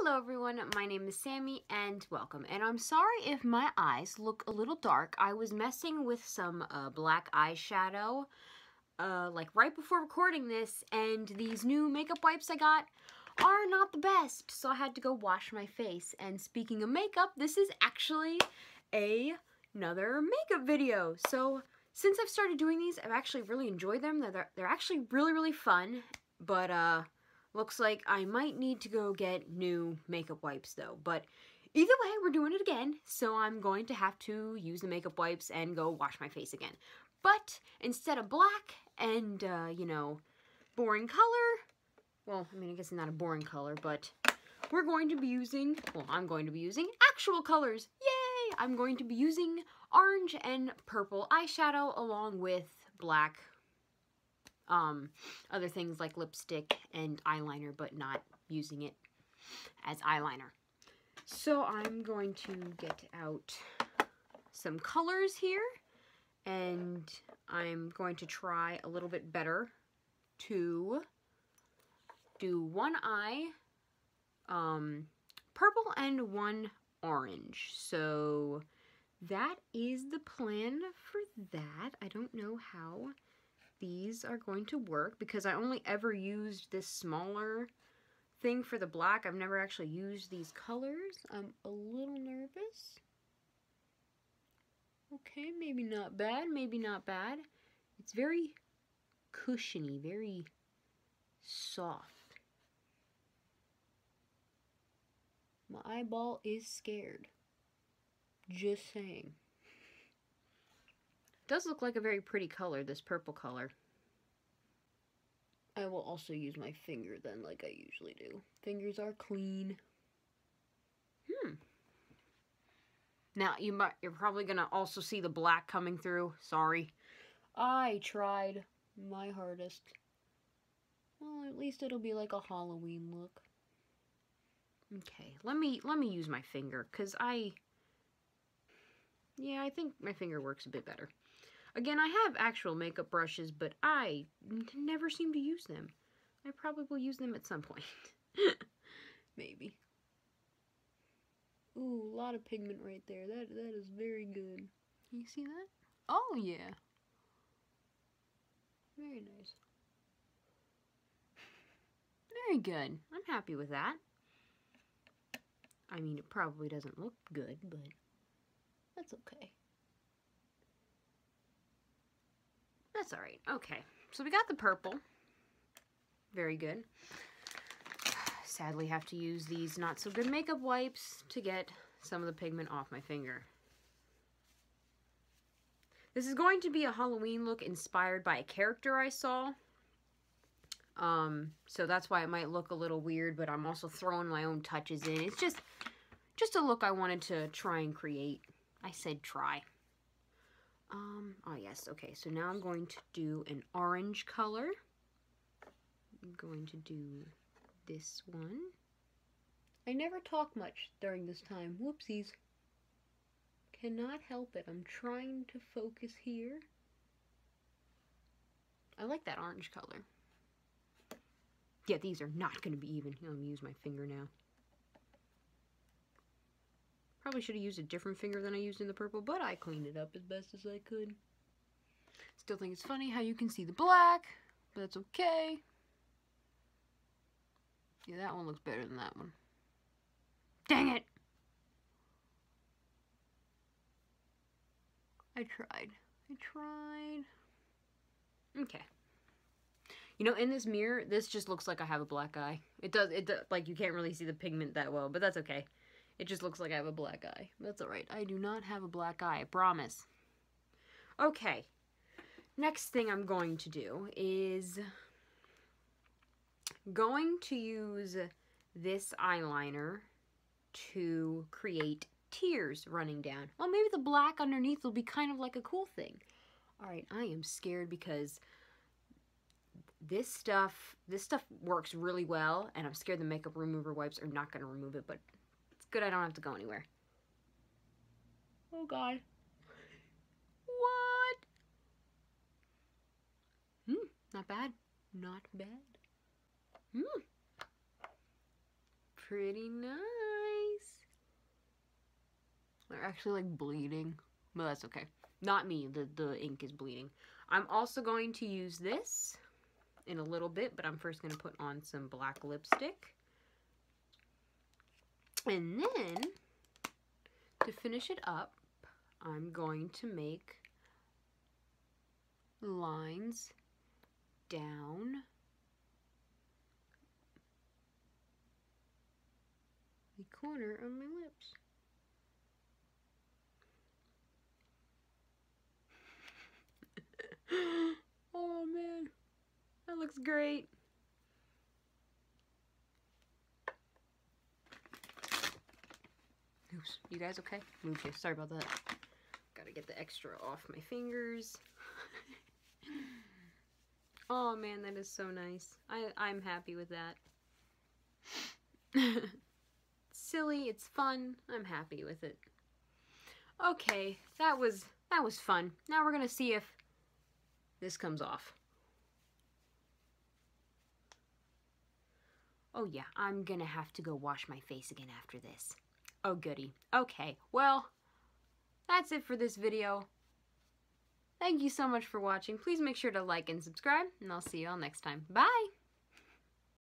Hello everyone, my name is Sammy and welcome. And I'm sorry if my eyes look a little dark. I was messing with some black eyeshadow like right before recording this, and these new makeup wipes I got are not the best, so I had to go wash my face. And speaking of makeup, this is actually another makeup video. So since I've started doing these, I've actually really enjoyed them. They're actually really fun, but looks like I might need to go get new makeup wipes though. But either way, we're doing it again, so I'm going to have to use the makeup wipes and go wash my face again. But instead of black and, you know, boring color, well, I mean, I guess it's not a boring color, but we're going to be using, well, I'm going to be using actual colors. Yay! I'm going to be using orange and purple eyeshadow along with black other things like lipstick and eyeliner, but not using it as eyeliner. So I'm going to get out some colors here, and I'm going to try a little bit better to do one eye purple and one orange. So that is the plan for that. I don't know how these are going to work because I only ever used this smaller thing for the black. I've never actually used these colors. I'm a little nervous. Okay, maybe not bad, maybe not bad. It's very cushiony, very soft. My eyeball is scared. Just saying. Does look like a very pretty color, this purple color. I will also use my finger then, like I usually do. Fingers are clean. Now you're probably gonna also see the black coming through. Sorry, I tried my hardest. Well, at least it'll be like a Halloween look. Okay, let me use my finger, cause I think my finger works a bit better. Again, I have actual makeup brushes, but I never seem to use them. I probably will use them at some point. Maybe. Ooh, a lot of pigment right there. That is very good. Can you see that? Oh, yeah. Very nice. Very good. I'm happy with that. I mean, it probably doesn't look good, but that's okay. That's alright. Okay, so we got the purple. Very good. Sadly have to use these not so good makeup wipes to get some of the pigment off my finger. This is going to be a Halloween look inspired by a character I saw. So that's why it might look a little weird, but I'm also throwing my own touches in. It's just a look I wanted to try and create. I said try. Oh yes, okay, so now I'm going to do an orange color. I'm going to do this one. I never talk much during this time. Whoopsies. Cannot help it. I'm trying to focus here. I like that orange color. Yeah, these are not going to be even. Let me use my finger now. Probably should have used a different finger than I used in the purple, but I cleaned it up as best as I could. Still think it's funny how you can see the black, but that's okay. Yeah, that one looks better than that one. Dang it! I tried. Okay. You know, in this mirror, this just looks like I have a black eye. It does, like, you can't really see the pigment that well, but that's okay. It just looks like I have a black eye. That's alright. I do not have a black eye, I promise. Okay. Next thing I'm going to do is going to use this eyeliner to create tears running down. Well, maybe the black underneath will be kind of like a cool thing. Alright, I am scared because this stuff works really well, and I'm scared the makeup remover wipes are not going to remove it, but it's good I don't have to go anywhere. Oh god. What? Not bad. Not bad. pretty nice. They're actually like bleeding, but that's okay. Not me, the ink is bleeding. I'm also going to use this in a little bit, but I'm first going to put on some black lipstick. And then, to finish it up, I'm going to make lines down the corner of my lips. Oh man, that looks great. Oops, you guys okay? Moved you. Sorry about that. Gotta get the extra off my fingers. Oh man, that is so nice. I'm happy with that. Silly, it's fun. I'm happy with it. Okay, that was fun. Now we're gonna see if this comes off. Oh yeah, I'm gonna have to go wash my face again after this. Oh goody. Okay, well, that's it for this video. Thank you so much for watching. Please make sure to like and subscribe, and I'll see you all next time. Bye!